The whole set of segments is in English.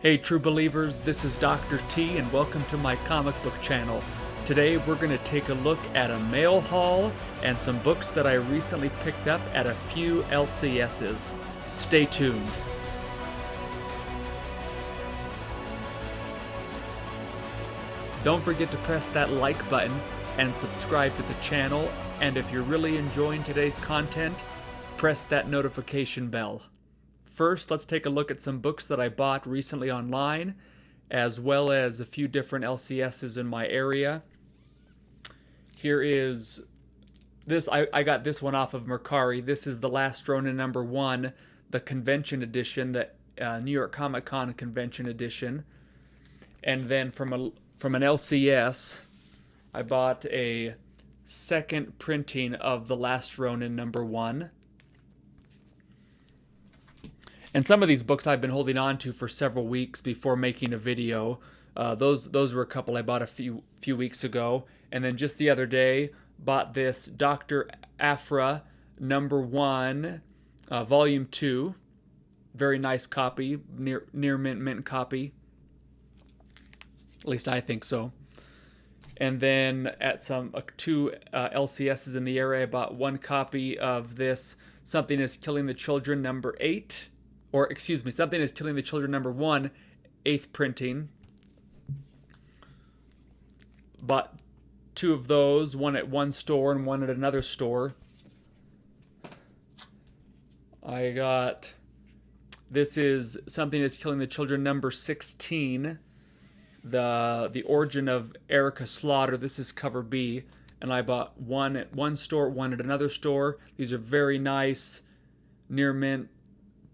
Hey true believers, this is Dr. T and welcome to my comic book channel. Today we're going to take a look at a mail haul and some books that I recently picked up at a few LCSs. Stay tuned. Don't forget to press that like button and subscribe to the channel, and if you're really enjoying today's content, press that notification bell. First, let's take a look at some books that I bought recently online, as well as a few different LCSs in my area. Here is this. I got this one off of Mercari. This is The Last Ronin #1, the convention edition, the New York Comic Con convention edition. And then from an LCS, I bought a second printing of The Last Ronin #1. And some of these books I've been holding on to for several weeks before making a video. Those were a couple I bought a few weeks ago. And then just the other day, bought this Dr. Aphra #1, Volume 2. Very nice copy, near mint copy. At least I think so. And then at two LCSs in the area, I bought one copy of this Something is Killing the Children #8. Or, excuse me, Something is Killing the Children #1, 8th printing. Bought two of those, one at one store and one at another store. I got, this is Something is Killing the Children #16, the origin of Erica Slaughter. This is cover B, and I bought one at one store, one at another store. These are very nice, near mint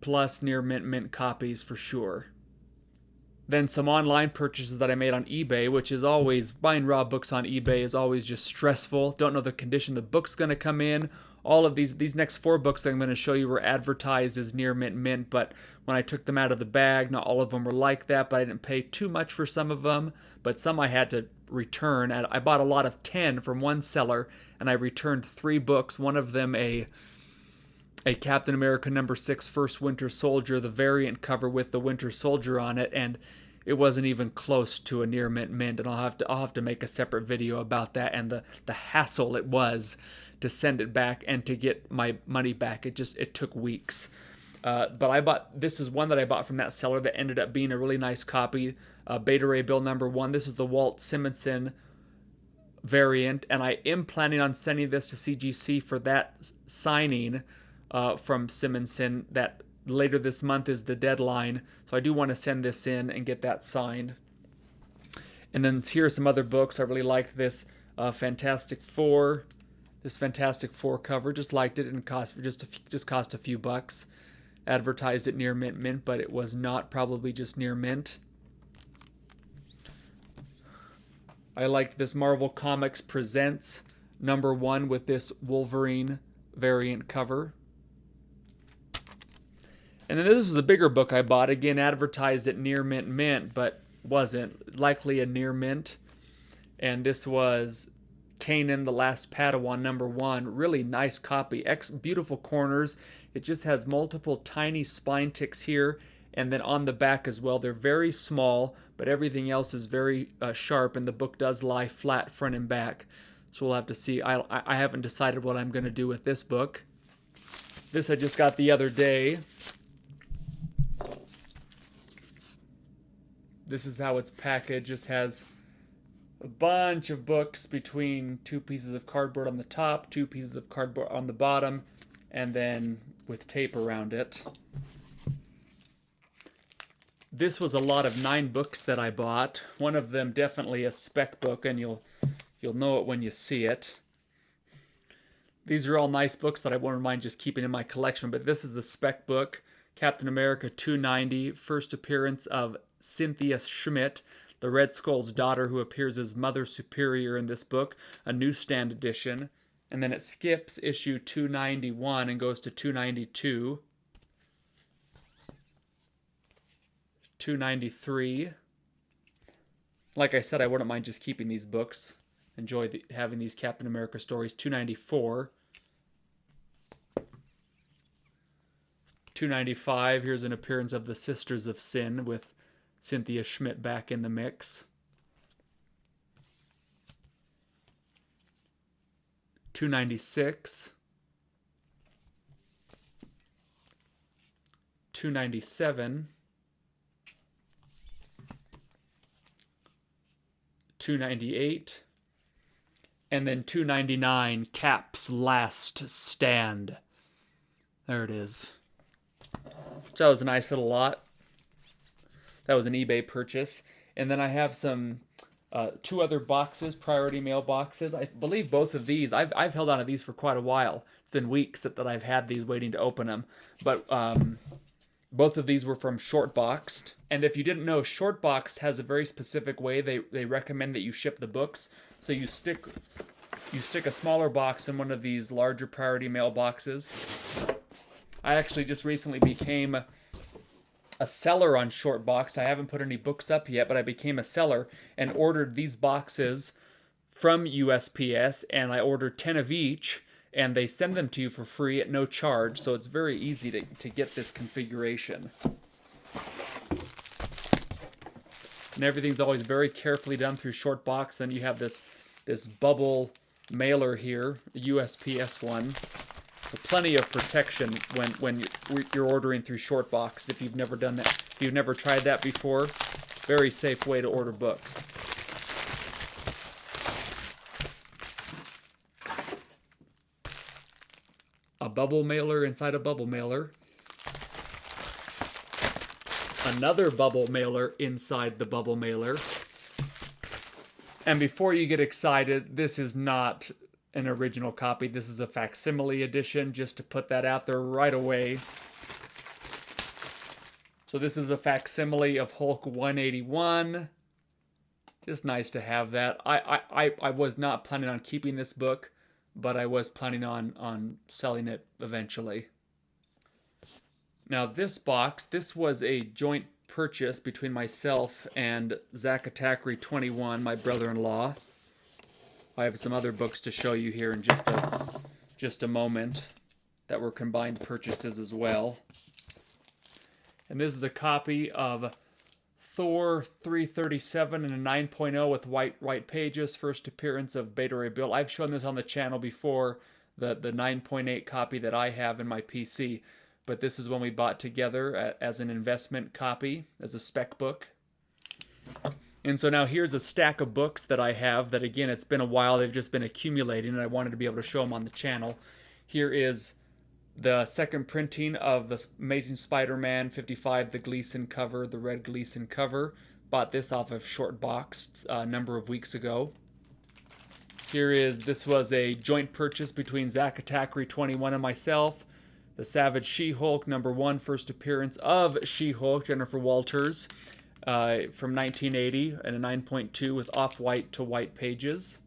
plus near mint copies for sure. Then some online purchases that I made on eBay, which is always, buying raw books on eBay is always just stressful. Don't know the condition the book's going to come in. All of these next 4 books I'm going to show you were advertised as near mint, but when I took them out of the bag, not all of them were like that, but I didn't pay too much for some of them, but some I had to return. I bought a lot of 10 from one seller, and I returned 3 books, one of them a Captain America #6 First Winter Soldier, the variant cover with the Winter Soldier on it, and it wasn't even close to a near mint, and I'll have to make a separate video about that and the hassle it was to send it back and to get my money back. It took weeks. But this is one that I bought from that seller that ended up being a really nice copy. Beta Ray Bill #1. This is the Walt Simonson variant, and I am planning on sending this to CGC for that signing from Simonson. That later this month is the deadline, so I do want to send this in and get that signed. And then here are some other books. I really liked this Fantastic Four. This Fantastic Four cover, just liked it, and just cost a few bucks. Advertised it near mint, but it was not, probably just near mint. I liked this Marvel Comics Presents #1 with this Wolverine variant cover. And then this was a bigger book I bought, again advertised at near mint, but wasn't, likely a near mint. And this was Kanan the Last Padawan #1, really nice copy, beautiful corners. It just has multiple tiny spine ticks here, and then on the back as well. They're very small, but everything else is very sharp, and the book does lie flat front and back. So we'll have to see. I haven't decided what I'm going to do with this book. This I just got the other day. This is how it's packaged. Just has a bunch of books between 2 pieces of cardboard on the top, 2 pieces of cardboard on the bottom, and then with tape around it. This was a lot of 9 books that I bought. One of them definitely a spec book, and you'll know it when you see it. These are all nice books that I wouldn't mind just keeping in my collection, but this is the spec book, Captain America 290, first appearance of Cynthia Schmidt, the Red Skull's daughter, who appears as Mother Superior in this book, a newsstand edition. And then it skips issue 291 and goes to 292, 293. Like I said, I wouldn't mind just keeping these books. Enjoy having these Captain America stories. 294. 295, here's an appearance of the Sisters of Sin with Cynthia Schmidt back in the mix. 296. 297. 298. And then 299, Cap's Last Stand. There it is. So that was a nice little lot. That was an eBay purchase. And then I have some 2 other boxes, priority mail boxes. I believe both of these, I've held on to these for quite a while. It's been weeks that I've had these waiting to open them. But both of these were from Shortboxed. And if you didn't know, Shortboxed has a very specific way they recommend that you ship the books. So you stick a smaller box in one of these larger priority mail boxes. I actually just recently became a seller on Shortboxed. I haven't put any books up yet, but I became a seller and ordered these boxes from USPS, and I ordered 10 of each, and they send them to you for free at no charge, so it's very easy to get this configuration. And everything's always very carefully done through Shortboxed. Then you have this bubble mailer here, a USPS one. So plenty of protection when you're ordering through Shortboxed. If you've never done that, if you've never tried that before, very safe way to order books. A bubble mailer inside a bubble mailer. Another bubble mailer inside the bubble mailer. And before you get excited, this is not an original copy. This is a facsimile edition, just to put that out there right away. So this is a facsimile of Hulk 181. Just nice to have that. I was not planning on keeping this book, but I was planning on selling it eventually. Now this box, this was a joint purchase between myself and Zach Attackry 21, my brother-in-law. I have some other books to show you here in just a moment that were combined purchases as well. And this is a copy of Thor 337 and a 9.0 with white pages, first appearance of Beta Ray Bill. I've shown this on the channel before, the 9.8 copy that I have in my PC. But this is one we bought together as an investment copy, as a spec book. And so now here's a stack of books that I have that, again, it's been a while. They've just been accumulating, and I wanted to be able to show them on the channel. Here is the second printing of the Amazing Spider-Man 55, the Gleason cover, the red Gleason cover. Bought this off of Shortboxed a number of weeks ago. This was a joint purchase between Zach Attackry 21 and myself. The Savage She-Hulk, #1, first appearance of She-Hulk, Jennifer Walters, from 1980, and a 9.2 with off-white to white pages.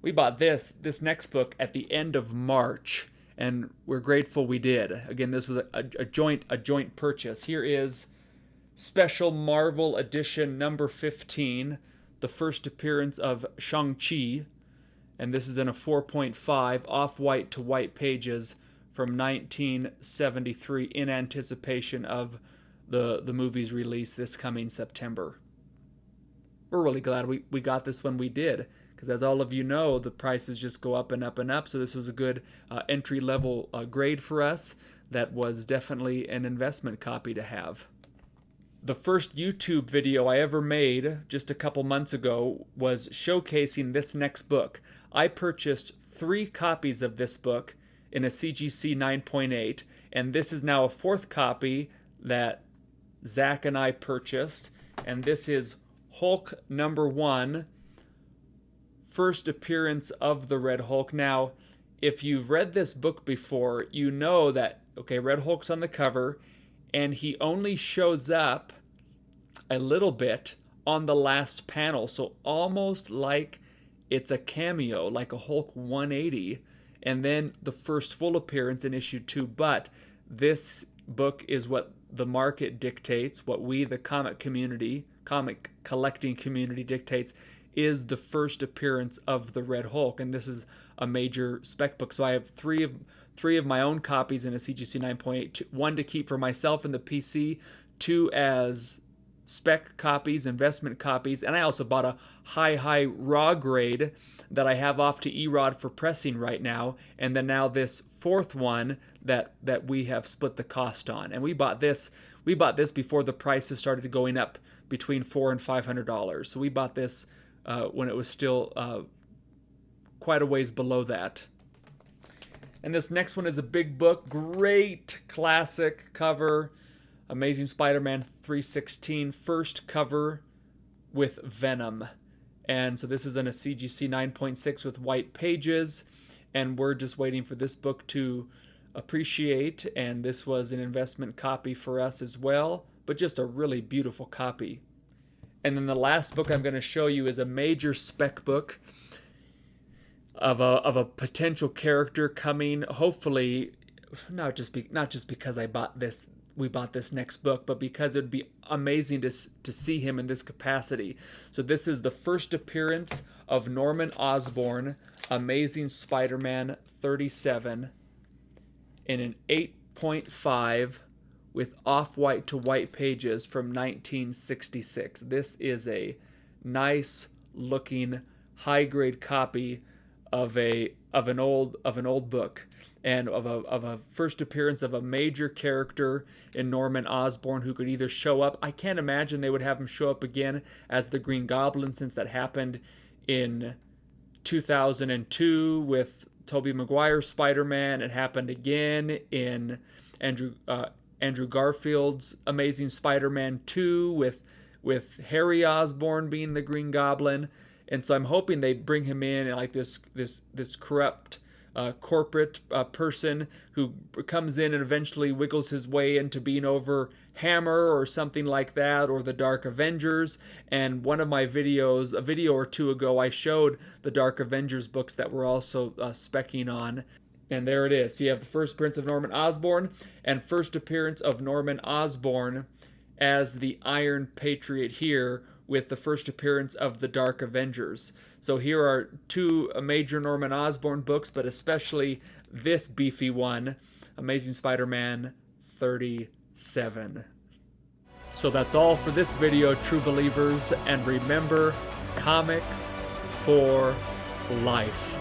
We bought this next book at the end of March, and we're grateful we did. Again, this was a joint purchase. Here is Special Marvel Edition number 15, the first appearance of Shang-Chi. And this is in a 4.5, off-white to white pages from 1973 in anticipation of the movie's release this coming September. We're really glad we got this when we did, because as all of you know, the prices just go up and up and up, so this was a good entry-level grade for us. That was definitely an investment copy to have. The first YouTube video I ever made just a couple months ago was showcasing this next book. I purchased 3 copies of this book in a CGC 9.8, and this is now a 4th copy that Zach and I purchased, and this is Hulk #1, first appearance of the Red Hulk. Now, if you've read this book before, you know that, okay, Red Hulk's on the cover, and he only shows up a little bit on the last panel, so almost like it's a cameo, like a Hulk 180, and then the first full appearance in issue 2. But this book is what the market dictates, what we, the comic collecting community dictates, is the first appearance of the Red Hulk, and this is a major spec book. So I have three 3 of my own copies in a CGC 9.8, 1 to keep for myself in the PC, 2 as spec copies, investment copies, and I also bought a high raw grade that I have off to E-Rod for pressing right now, and then now this 4th one that we have split the cost on. And we bought this before the prices started going up between $400 and $500. So we bought this when it was still quite a ways below that. And this next one is a big book, great classic cover, Amazing Spider-Man 316, first cover with Venom. And so this is in a CGC 9.6 with white pages, and we're just waiting for this book to appreciate, and this was an investment copy for us as well, but just a really beautiful copy. And then the last book I'm going to show you is a major spec book of a potential character coming, hopefully, not just because we bought this next book, but because it would be amazing to see him in this capacity. So this is the first appearance of Norman Osborn, Amazing Spider-Man 37, in an 8.5 with off-white to white pages from 1966. This is a nice looking high-grade copy of an old book, and of a first appearance of a major character in Norman Osborn who could either show up. I can't imagine they would have him show up again as the Green Goblin, since that happened in 2002 with Tobey Maguire's Spider-Man. It happened again in Andrew Garfield's Amazing Spider-Man 2 with Harry Osborn being the Green Goblin. And so I'm hoping they bring him in like this corrupt corporate person who comes in and eventually wiggles his way into being over Hammer or something like that, or the Dark Avengers. And one of my videos, a video or two ago, I showed the Dark Avengers books that we're also speccing on. And there it is. So you have the first appearance of Norman Osborn and first appearance of Norman Osborn as the Iron Patriot here, with the first appearance of the Dark Avengers. So here are 2 major Norman Osborn books, but especially this beefy one, Amazing Spider-Man 37. So that's all for this video, true believers, and remember, comics for life.